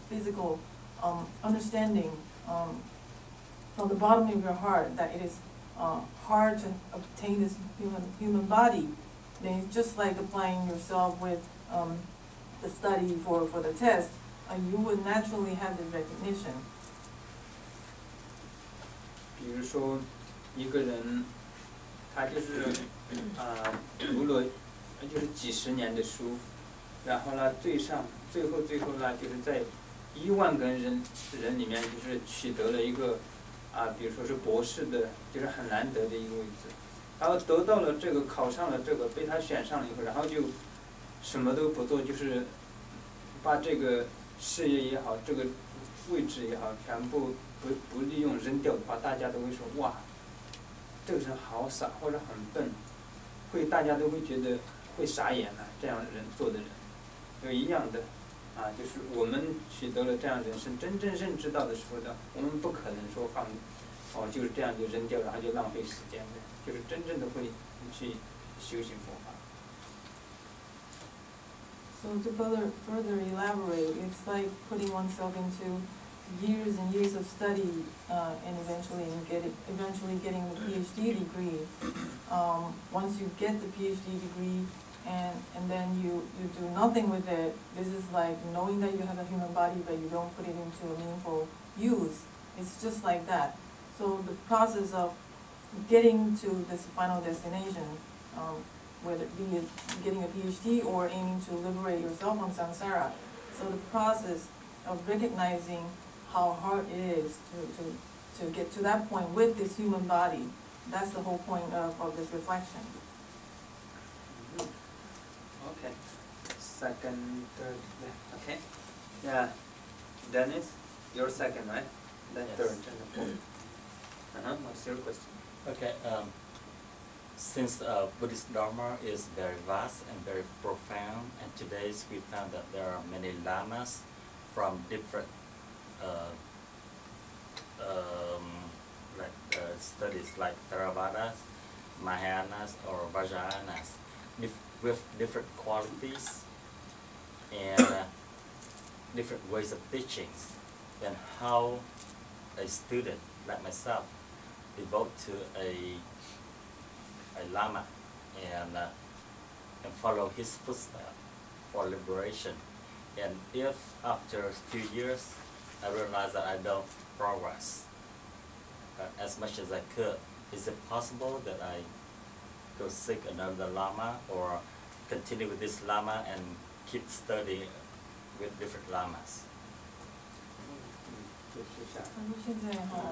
physical understanding from the bottom of your heart that it is hard to obtain this human body, then it's just like applying yourself with the study for the test. You would naturally have this recognition. 比如说，一个人，他就是读了就是几十年的书，然后呢，最后呢，就是在10000个人里面，就是取得了一个比如说是博士的，就是很难得的一个位置，然后得到了这个，考上了这个，被他选上了以后，然后就什么都不做，就是把这个事业也好，这个位置也好，全部不利用扔掉的话，大家都会说哇，这个人好傻或者很笨，大家都会觉得会傻眼了，这样人做的人，有一样的就是我们取得了这样人生真正认知到的时候呢，我们不可能说就是这样就扔掉，然后就浪费时间的，就是真正的会去修行佛法。So to further elaborate, it's like putting oneself into years and years of study and eventually getting the PhD degree. Once you get the PhD degree and then you do nothing with it, this is like knowing that you have a human body but you don't put it into a meaningful use. It's just like that. So the process of getting to this final destination, whether it be getting a PhD or aiming to liberate yourself from samsara, so the process of recognizing how hard it is to get to that point with this human body, that's the whole point of this reflection. Okay. Second, third, okay. Yeah. Dennis, you're second, right? Then Yes. Third and fourth. What's your question? Okay. Since Buddhist Dharma is very vast and very profound, and today we found that there are many lamas from different studies like Theravadas, Mahayanas, or Vajrayanas, with different qualities and different ways of teachings. Then how a student like myself devote to a Lama and follow his footsteps for liberation. And if after a few years I realize that I don't progress as much as I could, is it possible that I go seek another Lama or continue with this Lama and keep studying with different Lamas? 他说现在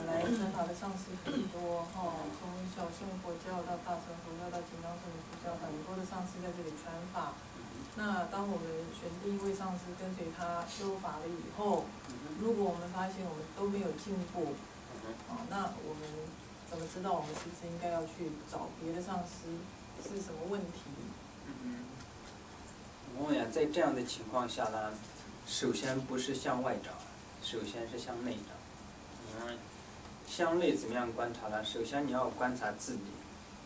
来传法的上师很多从小乘佛教到大乘佛教到金刚乘佛教，很多的上师在这里传法。那当我们选定一位上师跟随他修法了以后，如果我们发现我们都没有进步，那我们怎么知道我们是不是应该要去找别的上师？是什么问题？我想在这样的情况下呢，首先不是向外找。首先是向内找，向内怎么样观察呢？首先你要观察自己，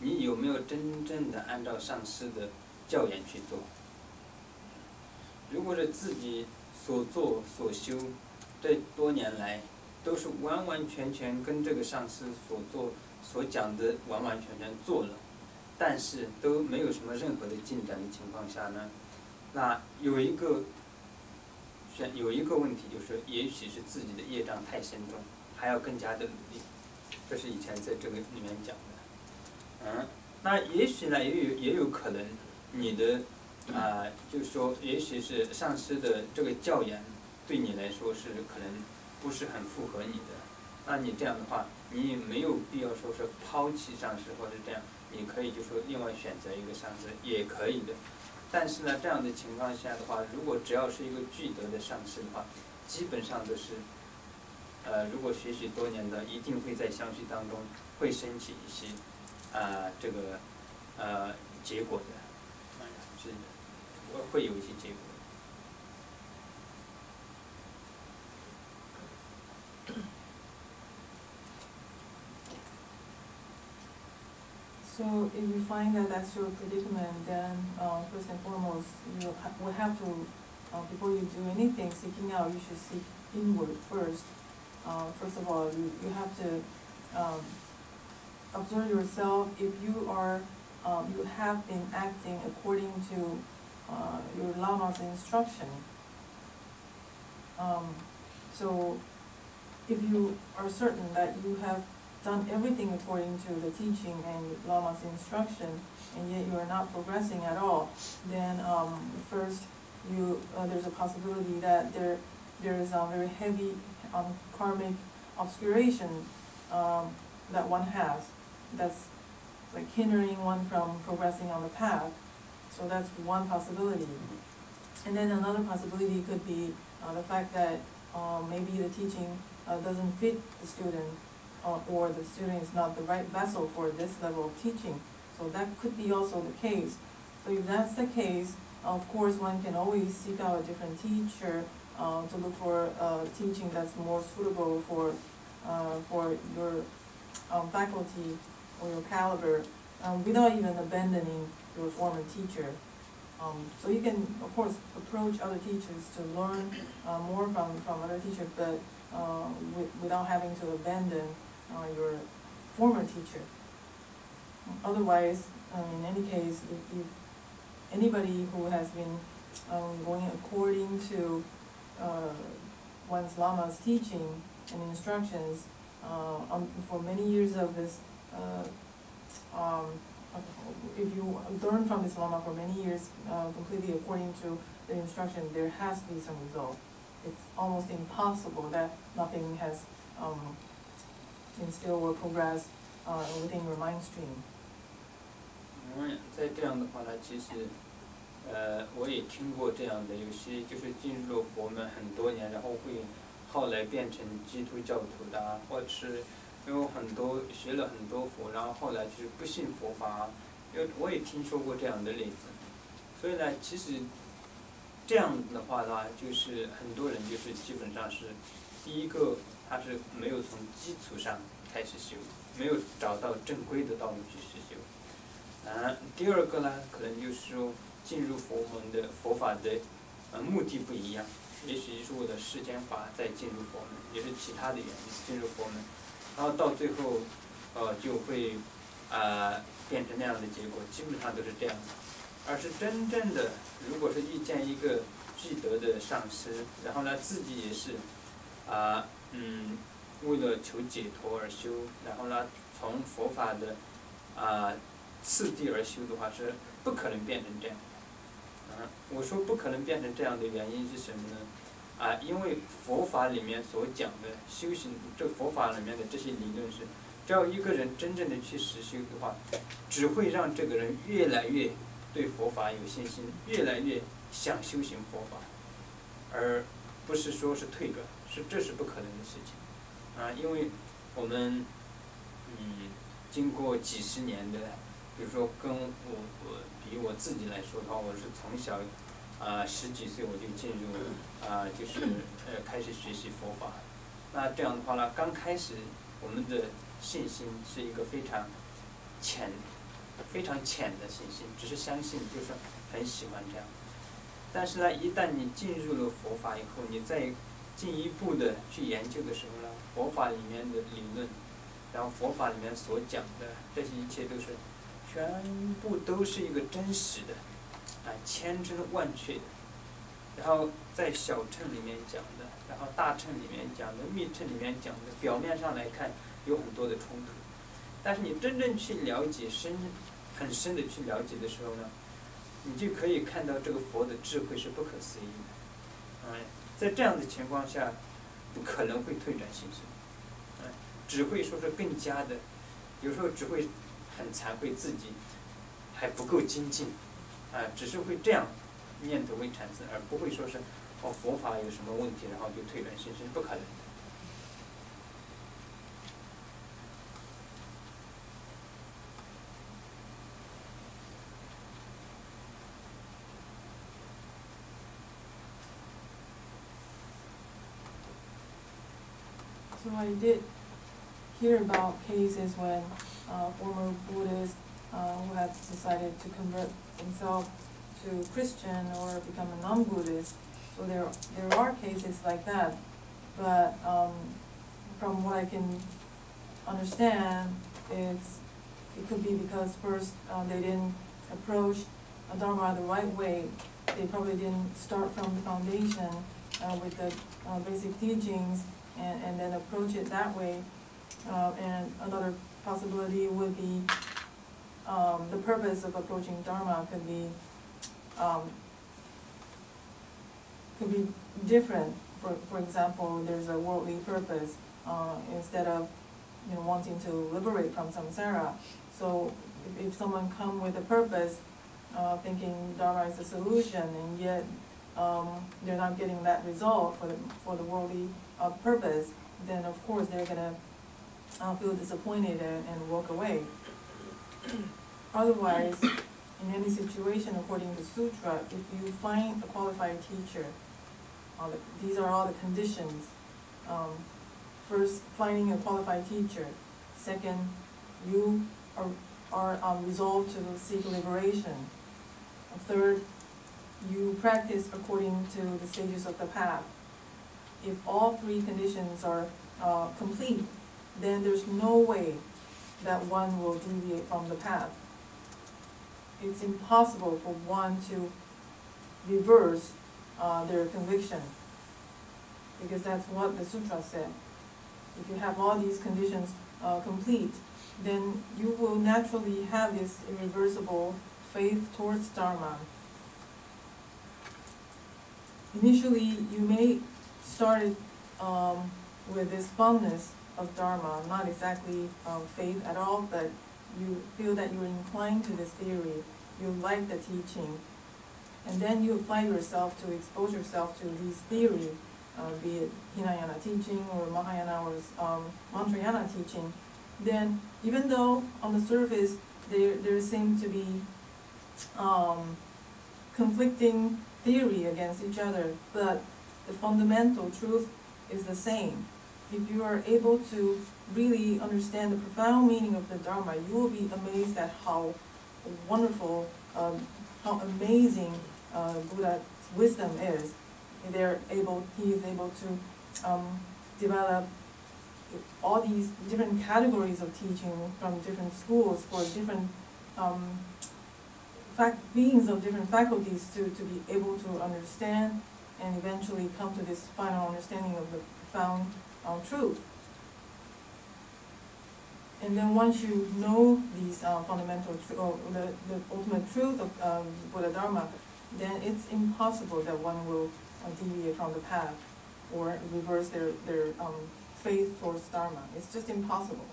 你有没有真正的按照上师的教言去做？如果是自己所做所修，这多年来都是完完全全跟这个上师所讲的完完全全做了，但是都没有什么任何的进展的情况下呢，那有一个问题就是，也许是自己的业障太深重，还要更加的努力。这是以前在这个里面讲的。那也许呢，也有可能你的就是说，也许是上师的这个教言对你来说是可能不是很符合你的。那你这样的话，你也没有必要说是抛弃上师或者这样，你可以就说另外选择一个上师也可以的。但是呢，这样的情况下的话，如果只要是一个具德的上师的话，基本上都是，如果学习多年的，一定会在相续当中会升起一些，这个结果的，是会有一些结果。So if you find that that's your predicament, then first and foremost, you would have to before you do anything seeking out, you should seek inward first. First of all, you have to observe yourself. If you are you have been acting according to your Lama's instruction. So if you are certain that you have done everything according to the teaching and Lama's instruction, and yet you are not progressing at all, then first there's a possibility that there is a very heavy karmic obscuration that one has, that's like hindering one from progressing on the path. So that's one possibility. And then another possibility could be the fact that maybe the teaching doesn't fit the student, or the student is not the right vessel for this level of teaching. So that could be also the case. So if that's the case, of course one can always seek out a different teacher to look for teaching that's more suitable for your faculty or your caliber, without even abandoning your former teacher. So you can, of course, approach other teachers to learn more from other teachers, but without having to abandon your former teacher. Otherwise, in any case, if anybody who has been going according to one's Lama's teaching and instructions for many years of this, if you learn from this Lama for many years completely according to the instruction, there has to be some result. It's almost impossible that nothing has instilled or progressed within your mind stream. 在这样的话呢，其实，我也听过这样的，有些就是进入了佛门很多年，然后会后来变成基督教徒的啊，或者是有很多学了很多佛，然后后来就是不信佛法啊，我也听说过这样的例子。所以呢，其实这样的话呢，就是很多人就是基本上是，第一个他是没有从基础上开始修，没有找到正规的道路去实修。第二个呢，可能就是说进入佛门的佛法的目的不一样，也许是为了世间法再进入佛门，也是其他的原因进入佛门，然后到最后就会变成那样的结果，基本上都是这样的。而是真正的，如果是遇见一个具德的上师，然后呢自己也是为了求解脱而修，然后呢从佛法的次第而修的话，是不可能变成这样的。我说不可能变成这样的原因是什么呢？因为佛法里面所讲的修行，这佛法里面的这些理论是，只要一个人真正的去实修的话，只会让这个人越来越对佛法有信心，越来越想修行佛法，而不是说是退转，这是不可能的事情。因为我们经过几十年的，比如说比我自己来说的话，我是从小10几岁我就进入就是开始学习佛法。那这样的话呢，刚开始我们的信心是一个非常浅的信心，只是相信，就是很喜欢这样。但是呢，一旦你进入了佛法以后，你再进一步的去研究的时候呢，佛法里面的理论，然后佛法里面所讲的这些一切都是全部都是一个真实的，千真万确的。然后在小乘里面讲的，然后大乘里面讲的，密乘里面讲的，表面上来看有很多的冲突，但是你真正去了解很深的去了解的时候呢，你就可以看到这个佛的智慧是不可思议的。在这样的情况下，不可能会退转心性，只会说是更加的，有时候只会很惭愧自己还不够精进，只是会这样念头会产生，而不会说是佛法有什么问题，然后就退转心性，不可能的。So I did hear about cases when former Buddhists who had decided to convert themselves to Christian or become a non-Buddhist, So there are cases like that, but from what I can understand, it could be because first they didn't approach Dharma the right way. They probably didn't start from the foundation with the basic teachings and then approach it that way. And another possibility would be the purpose of approaching Dharma could be different. For example, there's a worldly purpose instead of wanting to liberate from samsara. So if someone come with a purpose, thinking Dharma is a solution, and yet they're not getting that result for the worldly purpose, then of course they're gonna feel disappointed and walk away. Otherwise, in any situation, according to Sutra, if you find a qualified teacher, these are all the conditions. First, finding a qualified teacher. Second, you are resolved to seek liberation. Third, you practice according to the stages of the path. If all three conditions are complete, then there's no way that one will deviate from the path. It's impossible for one to reverse their conviction, because that's what the sutra said. If you have all these conditions complete, then you will naturally have this irreversible faith towards Dharma. Initially, you may start with this fondness of Dharma, not exactly faith at all, but you feel that you're inclined to this theory, you like the teaching, and then you apply yourself to expose yourself to these theories, be it Hinayana teaching or Mahayana or Mantrayana teaching. Then, even though on the surface there seems to be conflicting theory against each other, but the fundamental truth is the same. If you are able to really understand the profound meaning of the Dharma, you will be amazed at how wonderful, how amazing Buddha's wisdom is. He is able to develop all these different categories of teaching from different schools for different beings of different faculties to be able to understand and eventually come to this final understanding of the profound truth. And then once you know these fundamental the ultimate truth of Buddha Dharma, then it's impossible that one will deviate from the path or reverse their faith towards Dharma. It's just impossible.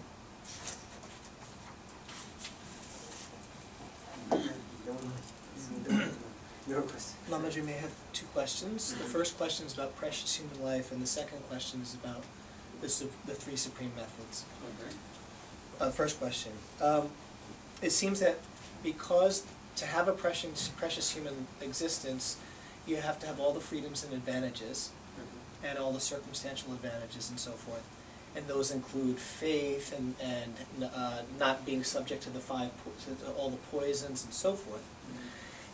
Your question. Lamaji may have two questions. The first question is about precious human life, and the second question is about the three supreme methods. Okay. First question. It seems that because to have a precious human existence, you have to have all the freedoms and advantages, and all the circumstantial advantages and so forth. And those include faith and not being subject to all the poisons and so forth.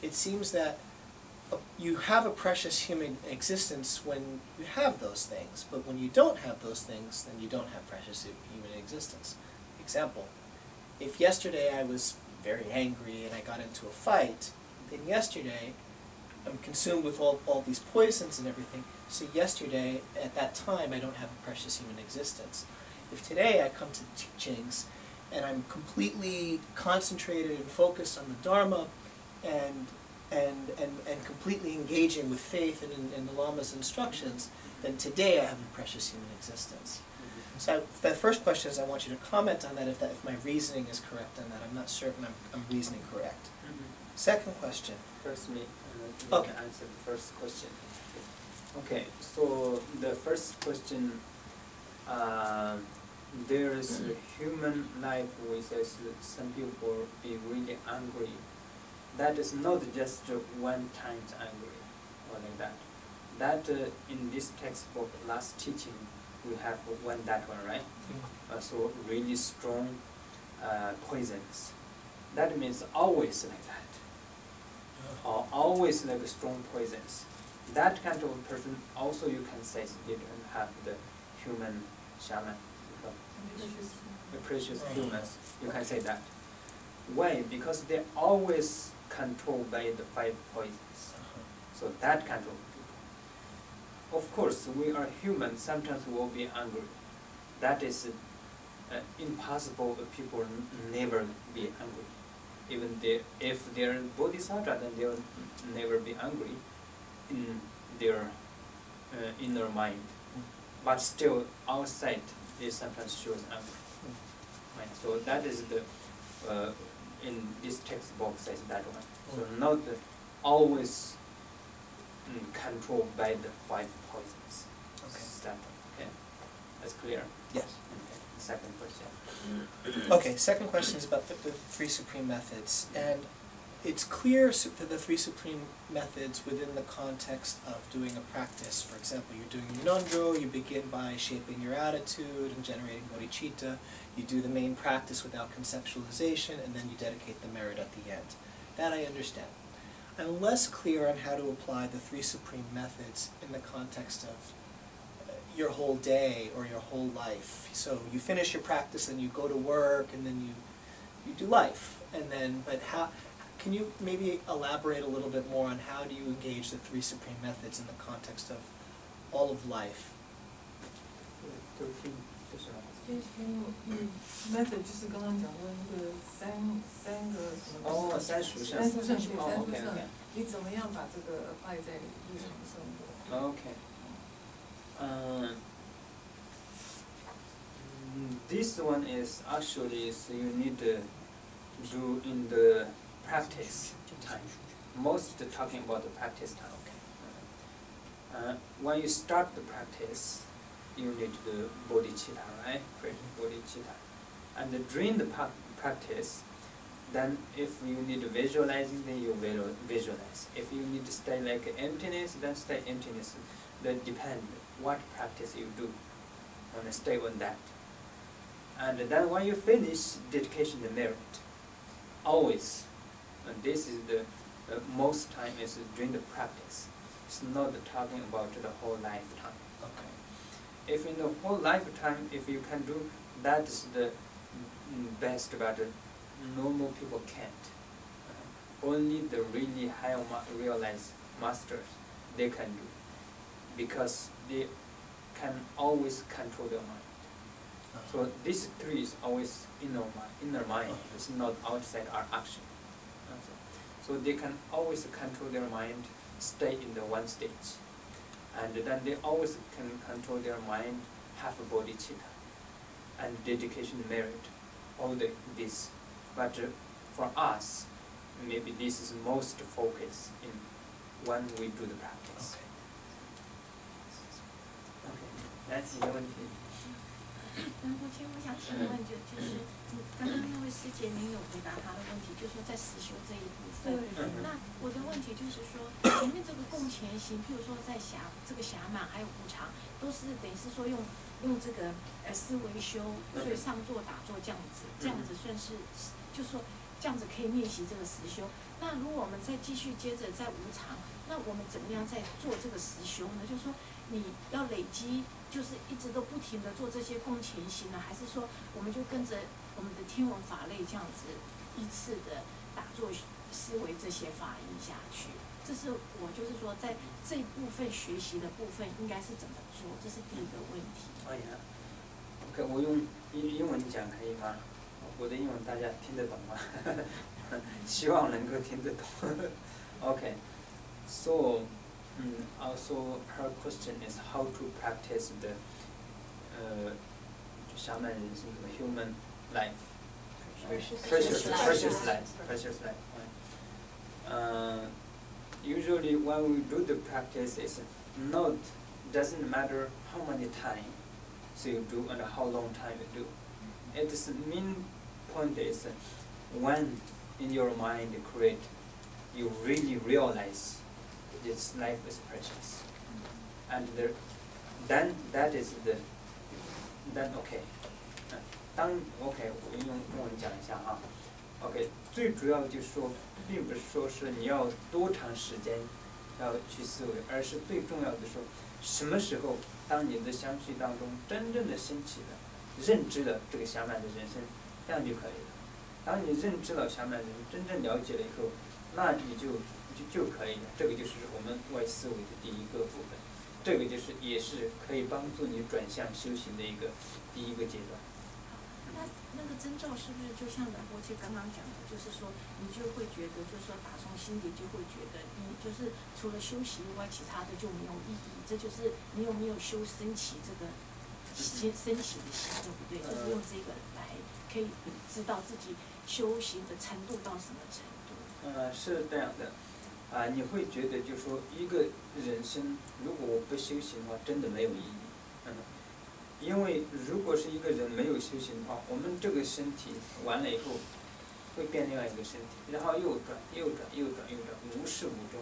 It seems that you have a precious human existence when you have those things, but when you don't have those things, then you don't have precious human existence. Example, if yesterday I was very angry and I got into a fight, then yesterday I'm consumed with all these poisons and everything, so yesterday, at that time, I don't have a precious human existence. If today I come to the teachings and I'm completely concentrated and focused on the Dharma and completely engaging with faith and the Lama's instructions, then today I have a precious human existence. So the first question is I want you to comment on that if my reasoning is correct on that. I'm not certain I'm reasoning correct. Second question. First, Okay. Answer the first question. Okay, so the first question, there is a human life with some people be really angry. That is not just one time angry or like that. That in this textbook, last teaching, we have that one, right? So really strong poisons. That means always like that. Or always like strong poisons. that kind of person also you can say they don't have the human shaman, the precious humans. You can say that. Why? Because they're always controlled by the 5 poisons. So that kind of people. Of course, we are human. Sometimes we will be angry. That is impossible. People never be angry. Even if they're bodhisattva, then they'll never be angry in their inner mind. But still, outside, they sometimes shows anger. Right? So that is the in this textbook says that one. So not always controlled by the 5 poisons. Okay. That, okay, that's clear. Yes. Okay. Second question. Okay, second question is about the 3 supreme methods, and it's clear that the 3 supreme methods within the context of doing a practice. For example, you're doing Ngondro, you begin by shaping your attitude and generating bodhicitta. You do the main practice without conceptualization, and then you dedicate the merit at the end. That I understand. I'm less clear on how to apply the 3 supreme methods in the context of your whole day or your whole life. So you finish your practice and you go to work and then you do life. And then, but how, can you maybe elaborate a little bit more on how do you engage the 3 supreme methods in the context of all of life? method 就是刚刚讲的那个三个什么？哦，三属性。三属性，对，哦三属 ，OK 性 OK。你怎么样把这个 apply 在日常生活？ Okay. This one is actually so you need to do in the practice time. Most talking about the practice time. When you start the practice, you need the bodhicitta, right? Create bodhicitta. And during the practice, then if you need visualizing, then you visualize. If you need to stay like emptiness, then stay emptiness. That depends what practice you do. Want to stay on that. And then when you finish dedication the merit, always, and this is the most time is during the practice. It's not talking about the whole lifetime. Okay. If in the whole lifetime, if you can do, that is the best, but normal people can't. Only the really high realized masters, they can do, because they can always control their mind. So this 3 is always inner mind. It's not outside our action. So they can always control their mind, stay in the one stage, and then they always can control their mind, have a bodhicitta, and dedication merit, all this. But for us, maybe this is most focus in when we do the practice. Okay. That's the one thing. 目前我想请问就是刚刚那位师姐您有回答她的问题，就是说在实修这一部分。那我的问题就是说，前面这个共前行，譬如说在这个暇满还有无常，都是等于是说用这个思维修，所以上座打坐这样子算是，就是说这样子可以练习这个实修。那如果我们再继续接着在无常，那我们怎么样在做这个实修呢？就是说你要累积。就是一直都不停的做这些共前行呢，还是说我们就跟着我们的天文法类这样子依次的打坐思维这些法义下去？这是我就是说在这一部分学习的部分应该是怎么做？这是第一个问题。可以啊。OK， 我用英文讲可以吗？我的英文大家听得懂吗？希望能够听得懂。OK，so also her question is how to practice the shamanism, the human life, precious life. Usually when we do the practice, it's not doesn't matter how many time so you do and how long time you do. Its main point is when in your mind create, you really realize this life is precious, and then that is then OK， 当 OK 我用中文讲一下哈 ，OK 最主要就是说，并不是说是你要多长时间要去思维，而是最重要的说，什么时候当你的相续当中真正的升起了，认知了这个暇满的人生，这样就可以了。当你认知了暇满人，真正了解了以后，那你就可以了。这个就是我们外思维的第一个部分，这个就是也是可以帮助你转向修行的一个第一个阶段。那个征兆是不是就像仁波切刚刚讲的，就是说你就会觉得，就是说打从心底就会觉得，你就是除了修行以外，其他的就没有意义。这就是你有没有升起这个升起的心，对不对？就是用这个来可以知道自己修行的程度到什么程度。是这样的，你会觉得就是说一个人生，如果我不修行的话，真的没有意义。因为如果是一个人没有修行的话，我们这个身体完了以后，会变另外一个身体，然后又转，无始无终。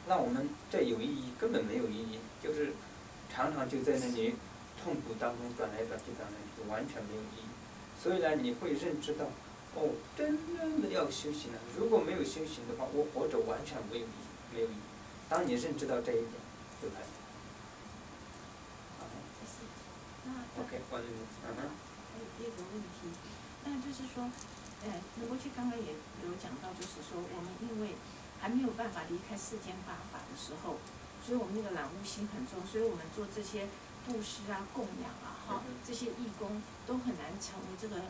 那我们这有意义？根本没有意义，就是常常就在那里痛苦当中转来转去，完全没有意义。所以呢，你会认知到，哦，真正的要修行了。如果没有修行的话，我活着完全没有意义。当你认知到这一点，就可以。OK， 还有第二个问题，那就是说，仁波切刚刚也有讲到，就是说我们因为还没有办法离开世间八法的时候，所以我们那个染污心很重，所以我们做这些布施啊、供养啊、这些义工都很难成为这个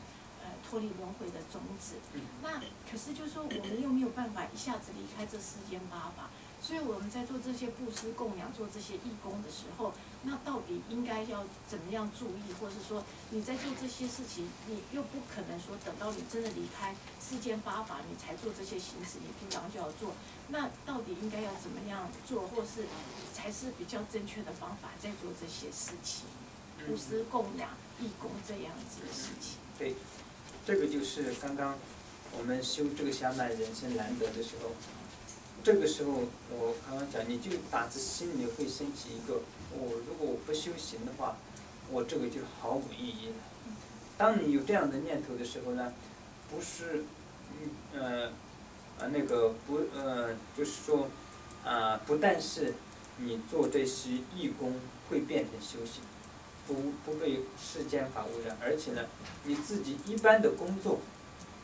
脱离轮回的种子。那可是就是说，我们又没有办法一下子离开这世间八法。所以我们在做这些布施供养、做这些义工的时候，那到底应该要怎么样注意，或是说你在做这些事情，你又不可能说等到你真的离开世间八法，你才做这些行事，你平常就要做。那到底应该要怎么样做，或是才是比较正确的方法，在做这些事情，布施供养、义工这样子的事情？对，这个就是刚刚我们修这个暇满人生难得的时候。这个时候，我刚刚讲，你就打自心里会升起一个，如果我不修行的话，我这个就毫无意义了。当你有这样的念头的时候呢，不是，就是说，不但是你做这些义工会变成修行，不被世间法污染，而且呢，你自己一般的工作，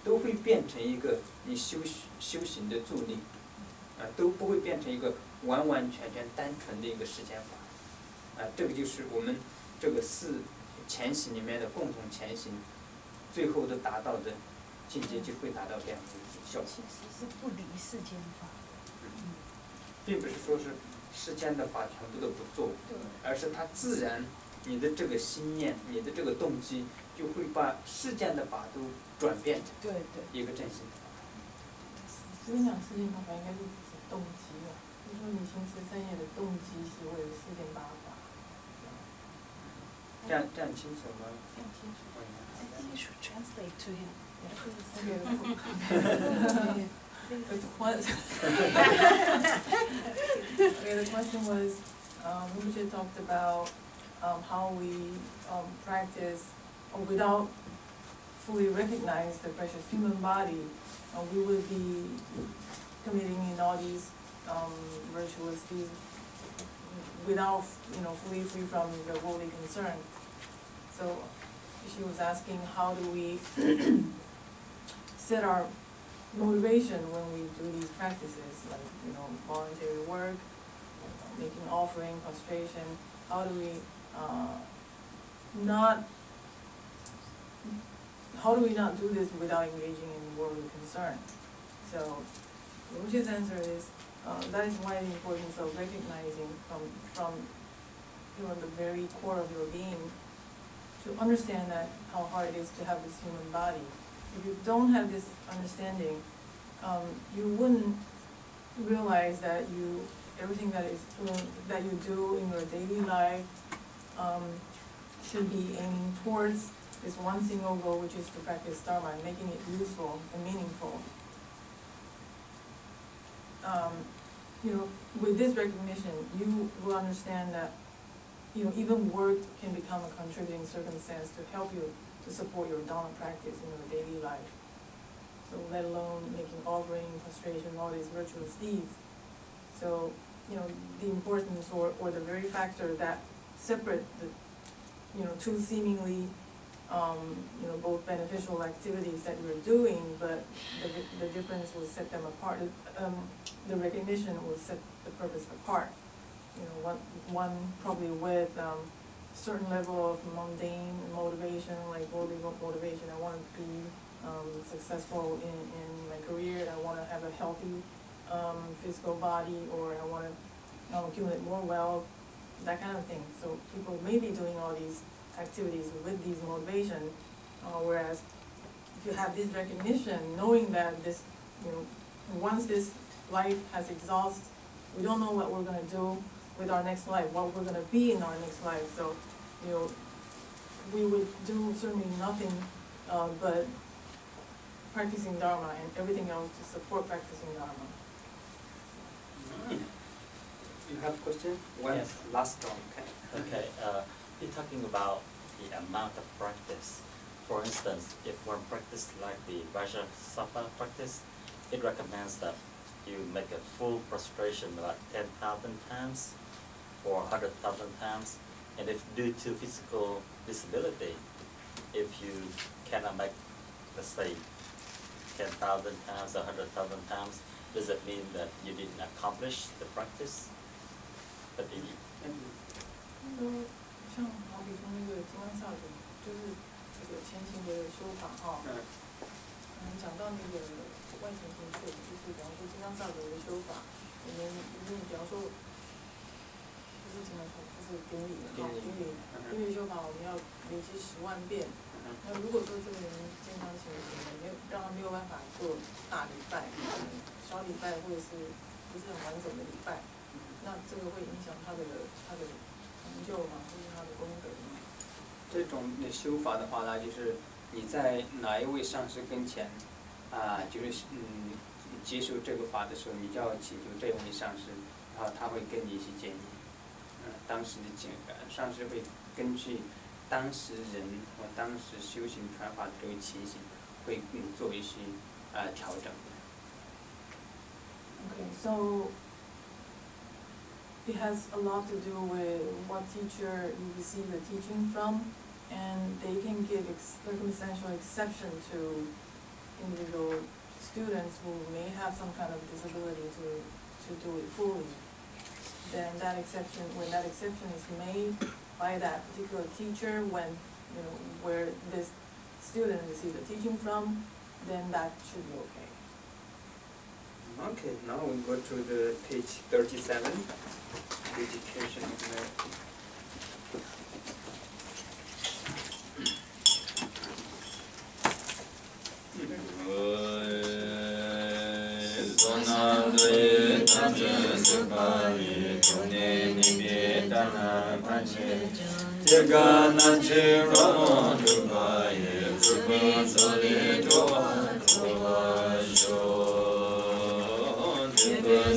都会变成一个你修行的助力。都不会变成一个完完全全单纯的一个世间法，这个就是我们这个四前行里面的共同前行，最后的达到的境界就会达到这样的一个效果。其实是不离世间法，并不是说是世间的法全部都不做，而是它自然你的这个心念、你的这个动机，就会把世间的法都转变成一个正心的法。这边讲世间八法应该是指动机了，就是说你行持善业的动机是为了世间八法。这样清楚吗？这样清楚。I think you should translate to him. The question was, Rinpoche talked about how we practice without fully recognize the precious human body. We will be committing in all these virtuous deeds without, fully free from the worldly concern. So she was asking, how do we set our motivation when we do these practices, like voluntary work, making offering, prostration? How do we not do this without engaging in worldly concern? So Rinpoche's answer is that is why the importance of recognizing from the very core of your being, to understand that how hard it is to have this human body. If you don't have this understanding, you wouldn't realize that everything that you do in your daily life should be aiming towards this one single goal, which is to practice Dharma and making it useful and meaningful. With this recognition, you will understand that even work can become a contributing circumstance to help you to support your Dharma practice in your daily life. So let alone making offering, prostration, all these virtuous deeds. So, the importance or the very factor that separate the, two seemingly, both beneficial activities that we're doing, but the difference will set them apart. The recognition will set the purpose apart. One probably with certain level of mundane motivation, like worldly motivation. I want to be successful in my career. I want to have a healthy physical body, or I want to accumulate more wealth, that kind of thing. So people may be doing all these activities with these motivation, whereas if you have this recognition, knowing that this, once this life has exhausted, we don't know what we're going to do with our next life, what we're going to be in our next life. So, we would do certainly nothing but practicing Dharma and everything else to support practicing Dharma. You have a question? One Yes. last one. Okay, you're talking about the amount of practice. For instance, if one practice like the Vajrasattva practice, it recommends that you make a full prostration about 10,000 times or 100,000 times. And if due to physical disability, if you cannot make, let's say, 10,000 times or 100,000 times, does it mean that you didn't accomplish the practice? But if you, 像好比说那个金刚萨埵，就是这个前行的修法哈。讲到那个外前行处，就是比方说金刚萨埵的修法，我们比方说不是金刚萨埵，就是顶礼顶礼修法，我们要累积10万遍。那如果说这个人经常行让他没有办法做大礼拜，小礼拜或者是不是很完整的礼拜，那这个会影响他的成就嘛，或是他的功德嘛。这种修法的话呢，就是你在哪一位上师跟前，就是接受这个法的时候，你就要请求这位上师，然后他会跟你一起建议，当时的上师会根据当时人和当时修行传法的这个情形，会做一些调整。Okay, so it has a lot to do with what teacher you receive the teaching from, and they can give circumstantial exception to individual students who may have some kind of disability to do it fully. Then that exception, when that exception is made by that particular teacher, when where this student receives the teaching from, then that should be okay. Okay, now we go to the page 37, dedication of merit.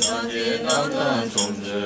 Sanjay Namdan Chumje